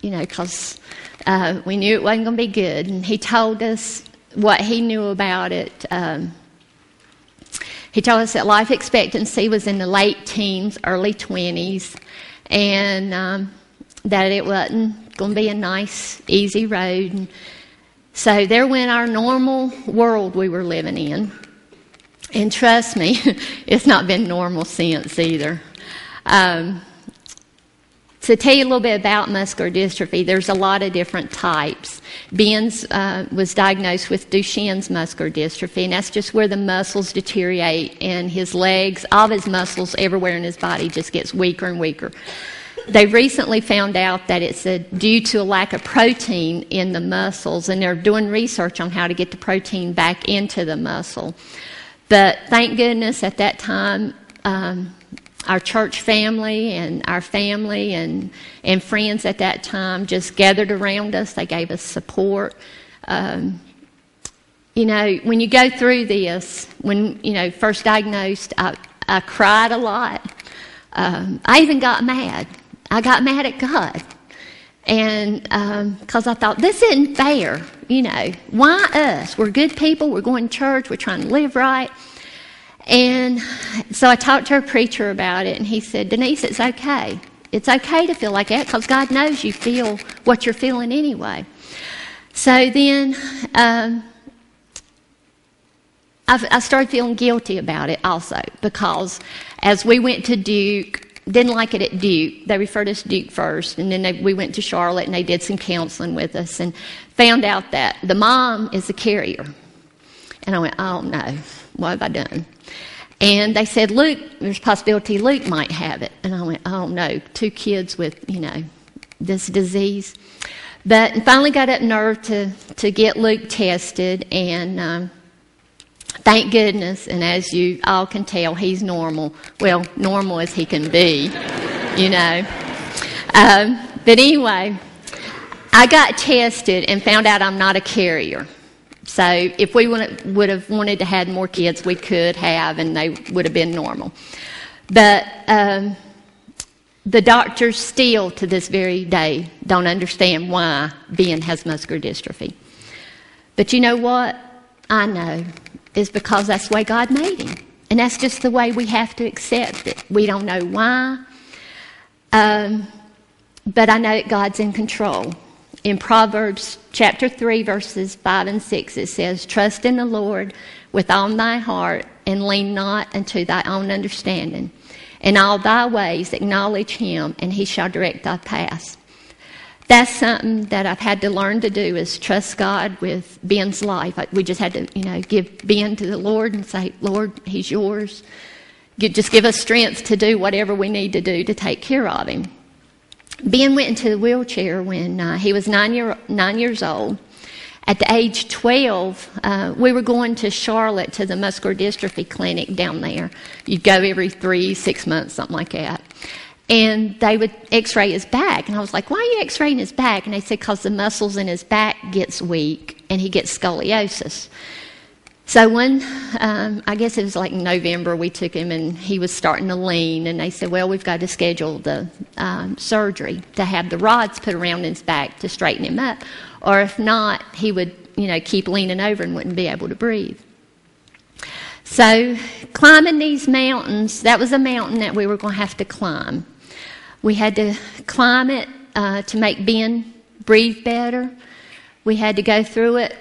because we knew it wasn't going to be good. And he told us what he knew about it. He told us that life expectancy was in the late teens, early 20s, and that it wasn't going to be a nice, easy road. And so there went our normal world we were living in. And trust me, it's not been normal since either. To tell you a little bit about muscular dystrophy, there's a lot of different types. Ben's was diagnosed with Duchenne's muscular dystrophy, and that's just where the muscles deteriorate, and his legs, all of his muscles everywhere in his body just gets weaker and weaker. They recently found out that it's due to a lack of protein in the muscles, and they're doing research on how to get the protein back into the muscle. But thank goodness at that time, our church family and our family and friends at that time just gathered around us. They gave us support. When you go through this, when, first diagnosed, I cried a lot. I even got mad. I got mad at God. And because I thought, this isn't fair. Why us? We're good people. We're going to church. We're trying to live right. And so I talked to a preacher about it, and he said, Denise, it's okay. It's okay to feel like that because God knows you feel what you're feeling anyway. So then I started feeling guilty about it also because as we went to Duke, didn't like it at Duke. They referred us to Duke first, and then we went to Charlotte, and they did some counseling with us and found out that the mom is a carrier. And I went, oh, no, what have I done? And they said, Luke, there's a possibility Luke might have it. And I went, oh, no, 2 kids with, this disease. But I finally got up nerve to get Luke tested, and thank goodness, and as you all can tell, he's normal. Well, normal as he can be, But anyway, I got tested and found out I'm not a carrier. So if we would have wanted to have more kids, we could have, and they would have been normal. But the doctors still, to this very day, don't understand why Ben has muscular dystrophy. But you know what? I know. It's because that's the way God made him. And that's just the way we have to accept it. We don't know why. But I know that God's in control. In Proverbs chapter 3, verses 5 and 6, it says, trust in the Lord with all thy heart and lean not unto thy own understanding. In all thy ways acknowledge him, and he shall direct thy paths. That's something that I've had to learn to do, is trust God with Ben's life. We just had to, give Ben to the Lord and say, Lord, he's yours. Just give us strength to do whatever we need to do to take care of him. Ben went into the wheelchair when he was 9 years old. At the age 12, we were going to Charlotte to the muscular dystrophy clinic down there. You'd go every 3-6 months, something like that. And they would x-ray his back. And I was like, why are you x-raying his back? And they said, because the muscles in his back gets weak and he gets scoliosis. So I guess it was like November, we took him and he was starting to lean. And they said, well, we've got to schedule the surgery to have the rods put around his back to straighten him up. Or if not, he would, keep leaning over and wouldn't be able to breathe. So climbing these mountains, that was a mountain that we were going to have to climb. We had to climb it to make Ben breathe better. We had to go through it,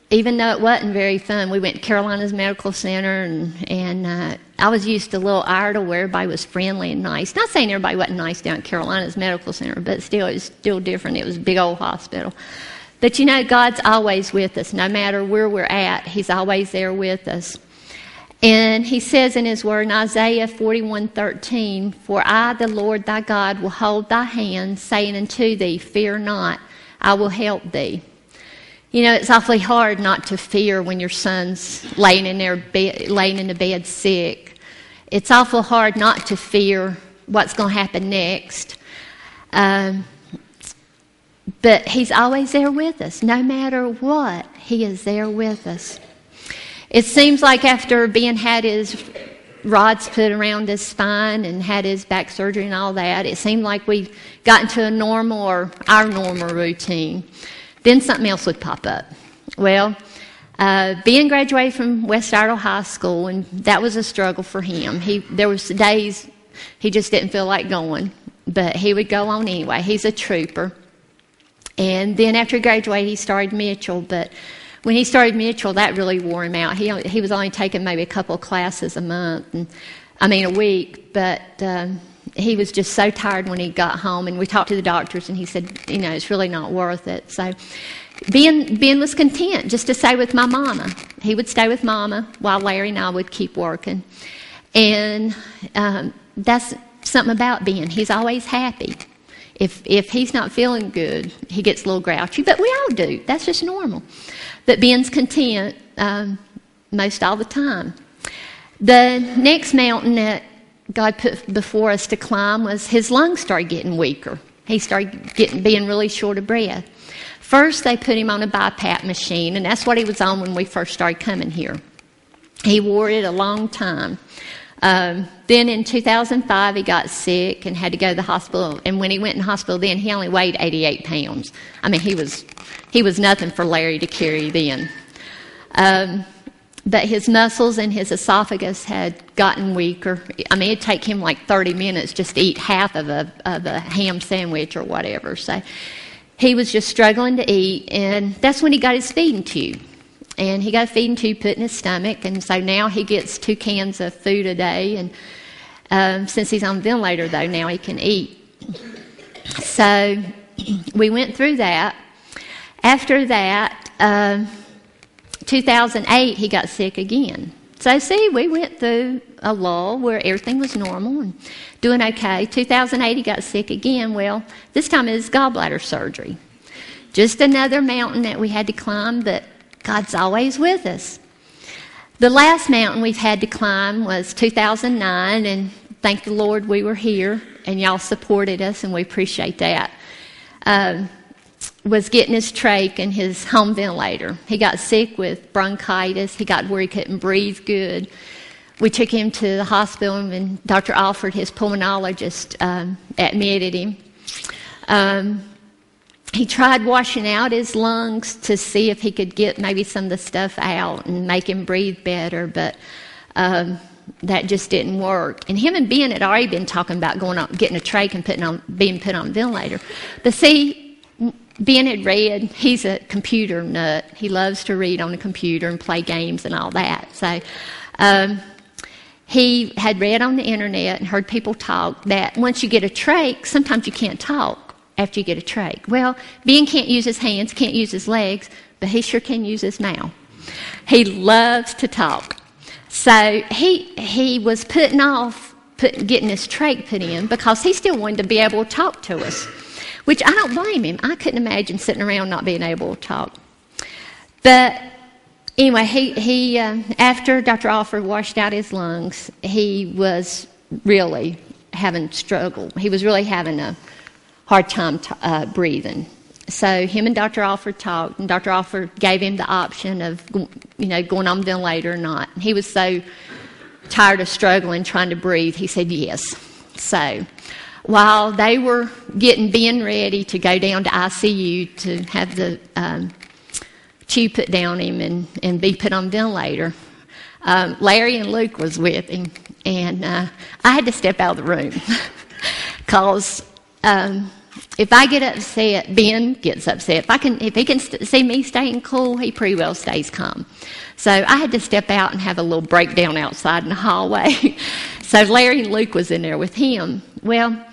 even though it wasn't very fun. We went to Carolina's Medical Center, and I was used to a little Iredell where everybody was friendly and nice. Not saying everybody wasn't nice down at Carolina's Medical Center, but still, it was still different. It was a big old hospital. But God's always with us. No matter where we're at, he's always there with us. And he says in his word in Isaiah 41:13, for I, the Lord thy God, will hold thy hand, saying unto thee, fear not, I will help thee. It's awfully hard not to fear when your son's laying in the bed sick. It's awful hard not to fear what's going to happen next. But he's always there with us. No matter what, he is there with us. It seems like after Ben had his rods put around his spine and had his back surgery and all that. It seemed like we got into a normal or our normal routine. Then something else would pop up. Well, Ben graduated from West Iredell High School, and that was a struggle for him. There was days he just didn't feel like going, but he would go on anyway. He's a trooper. And then after he graduated, he started Mitchell, but when he started Mitchell, that really wore him out. He was only taking maybe a couple of classes a week, but he was just so tired when he got home. And we talked to the doctors, and he said, it's really not worth it. So Ben was content just to stay with my mama. He would stay with mama while Larry and I would keep working. And that's something about Ben. He's always happy. If he's not feeling good, he gets a little grouchy, but we all do. That's just normal. But Ben's content most all the time. The next mountain that God put before us to climb was his lungs started getting weaker. He started being really short of breath. First, they put him on a BiPAP machine, and that's what he was on when we first started coming here. He wore it a long time. Then in 2005, he got sick and had to go to the hospital. And when he went in the hospital then, he only weighed 88 pounds. He was nothing for Larry to carry then. But his muscles and his esophagus had gotten weaker. It'd take him like 30 minutes just to eat half of a ham sandwich or whatever. So he was just struggling to eat, and that's when he got his feeding tube. And he got a feeding tube put in his stomach, and so now he gets 2 cans of food a day. And since he's on a ventilator, though, now he can eat. So we went through that. After that, 2008, he got sick again. So see, we went through a lull where everything was normal and doing okay. 2008, he got sick again. Well, this time it was gallbladder surgery. Just another mountain that we had to climb, but God's always with us. The last mountain we've had to climb was 2009, and thank the Lord we were here, and y'all supported us, and we appreciate that. Was getting his trach and his home ventilator. He got sick with bronchitis. He got where he couldn't breathe good. We took him to the hospital, and Dr. Alford, his pulmonologist, admitted him. He tried washing out his lungs to see if he could get maybe some of the stuff out and make him breathe better, but that just didn't work. And him and Ben had already been talking about getting a trach and being put on a ventilator. But see, Ben had read. He's a computer nut. He loves to read on the computer and play games and all that. So he had read on the internet and heard people talk that once you get a trach, sometimes you can't talk after you get a trach. Well, Ben can't use his hands, can't use his legs, but he sure can use his mouth. He loves to talk. So he was putting off getting his trach put in because he still wanted to be able to talk to us, which I don't blame him. I couldn't imagine sitting around not being able to talk. But anyway, he after Dr. Alford washed out his lungs, he was really having struggle. He was really having a hard time breathing. So him and Dr. Alford talked, and Dr. Alford gave him the option of, going on the ventilator or not. And he was so tired of struggling, trying to breathe, he said yes. So while they were getting Ben ready to go down to ICU to have the tube put down him and be put on the ventilator, Larry and Luke was with him, and I had to step out of the room because if I get upset, Ben gets upset. If he can see me staying cool, he pretty well stays calm. So I had to step out and have a little breakdown outside in the hallway. So Larry and Luke was in there with him. Well,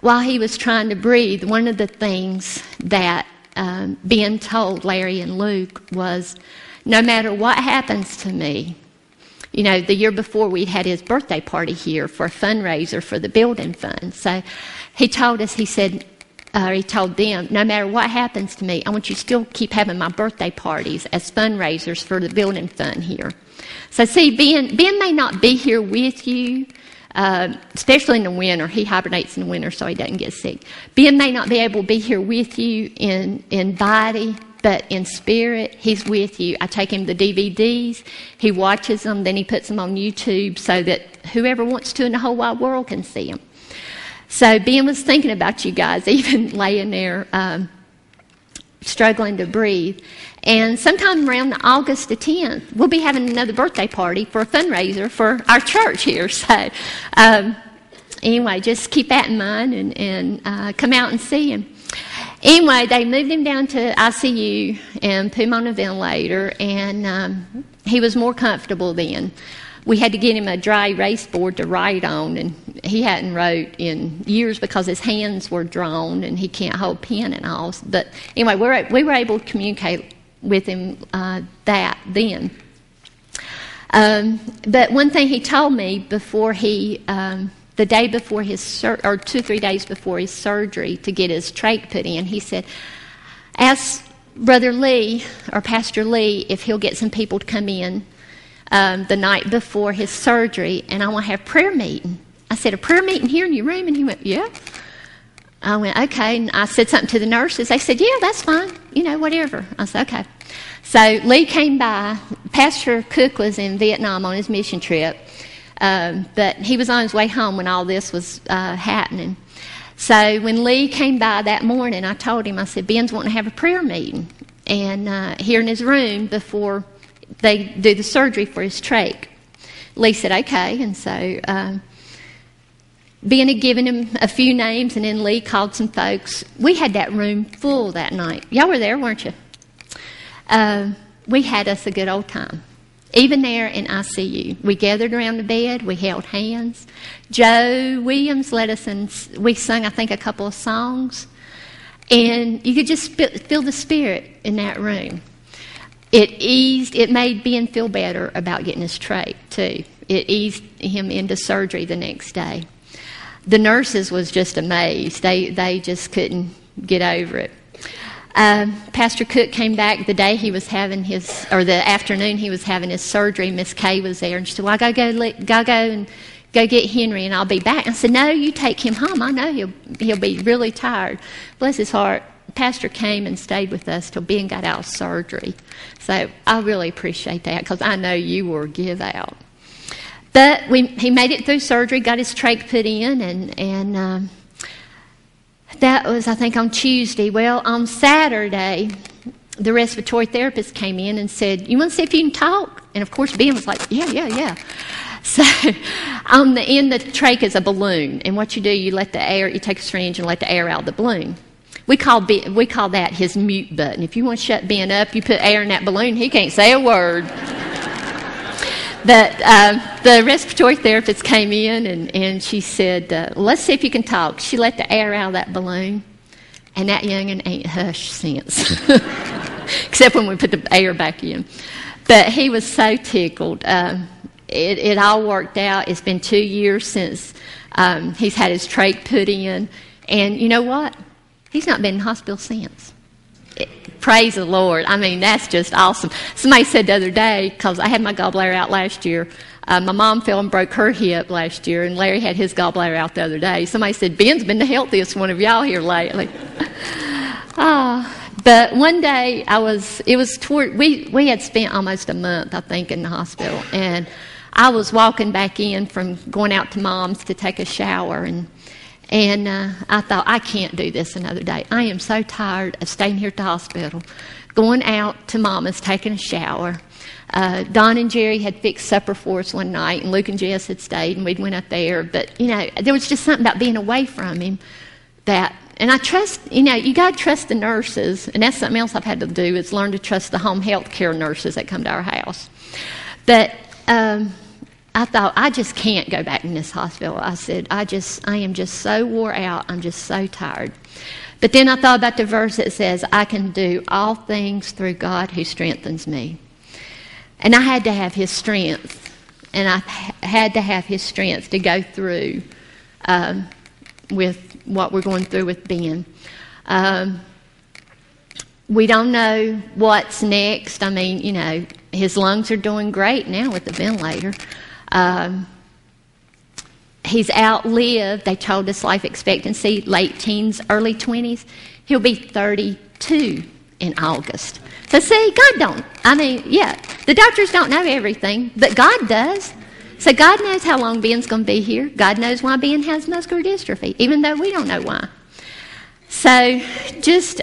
while he was trying to breathe, one of the things that Ben told Larry and Luke was, no matter what happens to me, the year before we'd had his birthday party here for a fundraiser for the building fund. So he told us, he told them, no matter what happens to me, I want you to still keep having my birthday parties as fundraisers for the building fund here. So see, Ben may not be here with you, especially in the winter. He hibernates in the winter so he doesn't get sick. Ben may not be able to be here with you in body, but in spirit, he's with you. I take him the DVDs, he watches them, then he puts them on YouTube so that whoever wants to in the whole wide world can see them. So Ben was thinking about you guys, even laying there struggling to breathe. And sometime around August the 10th, we'll be having another birthday party for a fundraiser for our church here. So anyway, just keep that in mind and come out and see him. Anyway, they moved him down to ICU and put him on a ventilator, and he was more comfortable then. We had to get him a dry erase board to write on, and he hadn't wrote in years because his hands were drawn and he can't hold pen and all. But anyway, we were able to communicate with him that then. But one thing he told me before the day before his or 2 or 3 days before his surgery to get his trach put in, he said, ask Brother Lee or Pastor Lee if he'll get some people to come in the night before his surgery, and I want to have prayer meeting. I said, a prayer meeting here in your room? And he went, yeah. I went, okay. And I said something to the nurses. They said, yeah, that's fine. Whatever. I said, okay. So Lee came by. Pastor Cook was in Vietnam on his mission trip. But he was on his way home when all this was happening. So when Lee came by that morning, I told him, I said, Ben's wanting to have a prayer meeting and here in his room before they do the surgery for his trach. Lee said, okay. And so Ben had given him a few names, and then Lee called some folks. We had that room full that night. Y'all were there, weren't you? We had us a good old time. Even there in ICU, we gathered around the bed, we held hands. Joe Williams led us, and we sung, I think, a couple of songs. And you could just feel the spirit in that room. It made Ben feel better about getting his trach, too. It eased him into surgery the next day. The nurses was just amazed. They just couldn't get over it. Pastor Cook came back the day he was having the afternoon he was having his surgery. Miss Kay was there, and she said, well, I gotta go and go get Henry, and I'll be back. I said, no, you take him home. I know he'll be really tired. Bless his heart. Pastor came and stayed with us till Ben got out of surgery. So I really appreciate that, because I know you were give out. But he made it through surgery, got his trach put in, and that was, I think, on Tuesday. Well, on Saturday, the respiratory therapist came in and said, you want to see if you can talk? And, of course, Ben was like, yeah. So on the end of the trach is a balloon. And what you do, you take a syringe and let the air out of the balloon. We call that his mute button. If you want to shut Ben up, you put air in that balloon, he can't say a word. But the respiratory therapist came in and she said, let's see if you can talk. She let the air out of that balloon, and that young'un ain't hushed since, except when we put the air back in. But he was so tickled. It all worked out. It's been 2 years since he's had his trach put in, and you know what? He's not been in the hospital since. Praise the Lord. I mean, that's just awesome. Somebody said the other day, because I had my gallbladder out last year, my mom fell and broke her hip last year, and Larry had his gallbladder out the other day. Somebody said, Ben's been the healthiest one of y'all here lately. But one day, we had spent almost a month, I think, in the hospital, and I was walking back in from going out to Mom's to take a shower, and I thought, I can't do this another day. I am so tired of staying here at the hospital, going out to Mama's, taking a shower. Don and Jerry had fixed supper for us one night, and Luke and Jess had stayed, and we went up there. But, there was just something about being away from him and I trust, you got to trust the nurses, and that's something else I've had to do, is learn to trust the home health care nurses that come to our house. But I thought, I just can't go back in this hospital. I said, I am just so wore out. I'm just so tired. But then I thought about the verse that says, I can do all things through God who strengthens me. And I had to have his strength. And I had to have his strength to go through with what we're going through with Ben. We don't know what's next. I mean, his lungs are doing great now with the ventilator. He's outlived, they told us, life expectancy, late teens, early 20s. He'll be 32 in August. So see, the doctors don't know everything, but God does. So God knows how long Ben's going to be here. God knows why Ben has muscular dystrophy, even though we don't know why. So just